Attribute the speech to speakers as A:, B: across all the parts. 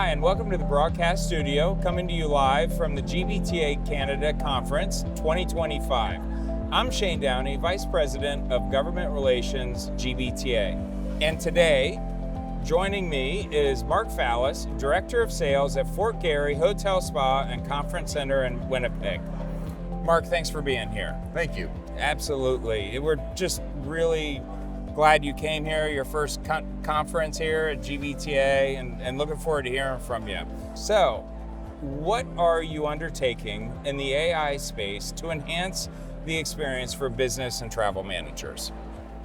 A: Hi, and welcome to the broadcast studio, coming to you live from the GBTA Canada Conference 2025. I'm Shane Downey, Vice President of Government Relations, GBTA. And today, joining me is Mark Fallis, Director of Sales at Fort Garry Hotel, Spa, and Conference Center in Winnipeg. Mark, thanks for being here.
B: Thank you.
A: Absolutely. We're just really glad you came here, your first conference here at GBTA, and looking forward to hearing from you. So, what are you undertaking in the AI space to enhance the experience for business and travel managers?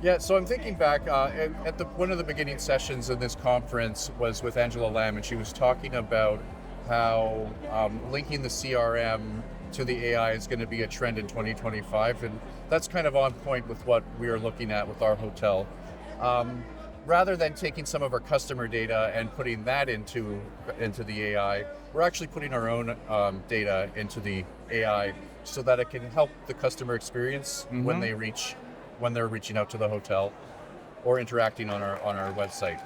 B: Yeah, so I'm thinking back at one of the beginning sessions of this conference was with Angela Lam, and she was talking about how linking the CRM to the AI is going to be a trend in 2025, and that's kind of on point with what we are looking at with our hotel. Rather than taking some of our customer data and putting that into the AI, we're actually putting our own data into the AI so that it can help the customer experience when they're reaching out to the hotel or interacting on our website.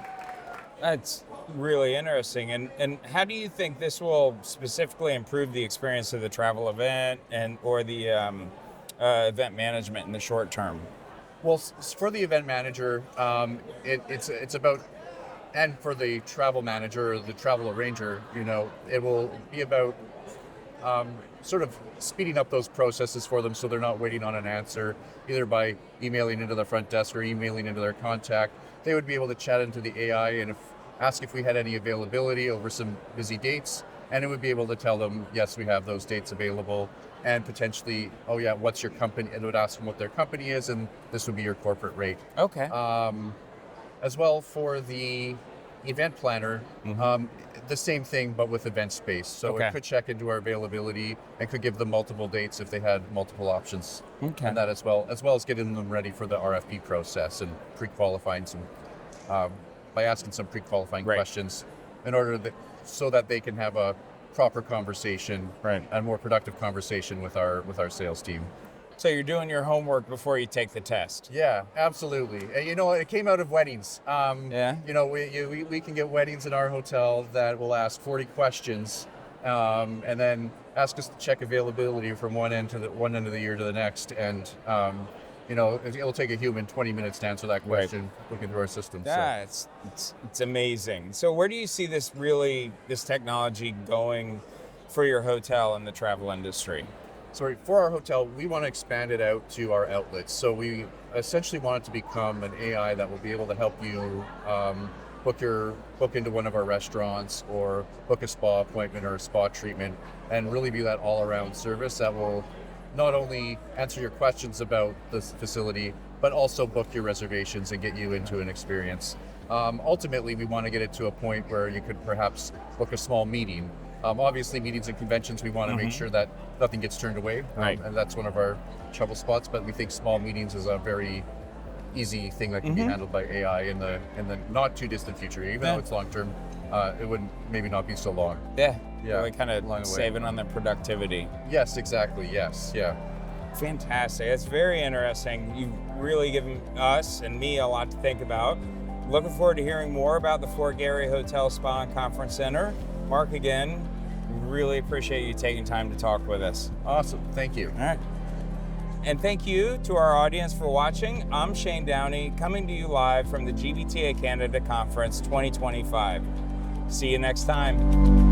A: That's really interesting. And how do you think this will specifically improve the experience of the travel event or the event management in the short term?
B: Well, for the event manager, it's about, and for the travel manager or the travel arranger, it will be about sort of speeding up those processes for them so they're not waiting on an answer, either by emailing into the front desk or emailing into their contact. They would be able to chat into the AI and ask if we had any availability over some busy dates, and it would be able to tell them, yes, we have those dates available, and potentially, oh yeah, what's your company? It would ask them what their company is, and this would be your corporate rate.
A: Okay.
B: As well, for the event planner, the same thing, but with event space. So It could check into our availability and could give them multiple dates if they had multiple options.
A: Okay.
B: And that as well as getting them ready for the RFP process and pre-qualifying some, by asking some pre-qualifying questions in order so that they can have a proper conversation and more productive conversation with our sales team.
A: So you're doing your homework before you take the test.
B: Yeah, absolutely. And it came out of weddings. We can get weddings in our hotel that will ask 40 questions, and then ask us to check availability from one end of the year to the next. And it'll take a human 20 minutes to answer that question looking through our system.
A: Yeah, so. It's amazing. So where do you see this technology going for your hotel and the travel industry?
B: So for our hotel, we want to expand it out to our outlets. So we essentially want it to become an AI that will be able to help you book into one of our restaurants or book a spa appointment or a spa treatment, and really be that all-around service that will not only answer your questions about the facility, but also book your reservations and get you into an experience. Ultimately, we want to get it to a point where you could perhaps book a small meeting. Obviously, meetings and conventions, we want to make sure that nothing gets turned away, and that's one of our trouble spots. But we think small meetings is a very easy thing that can be handled by AI in the not too distant future. Even though it's long term, it would maybe not be so long.
A: Yeah. Really kind of saving on the productivity.
B: Yes, exactly. Yes. Yeah.
A: Fantastic. That's very interesting. You've really given us and me a lot to think about. Looking forward to hearing more about the Fort Garry Hotel, Spa, and Conference Center. Mark, again, really appreciate you taking time to talk with us.
B: Awesome. Thank you.
A: All right. And thank you to our audience for watching. I'm Shane Downey, coming to you live from the GBTA Canada Conference 2025. See you next time.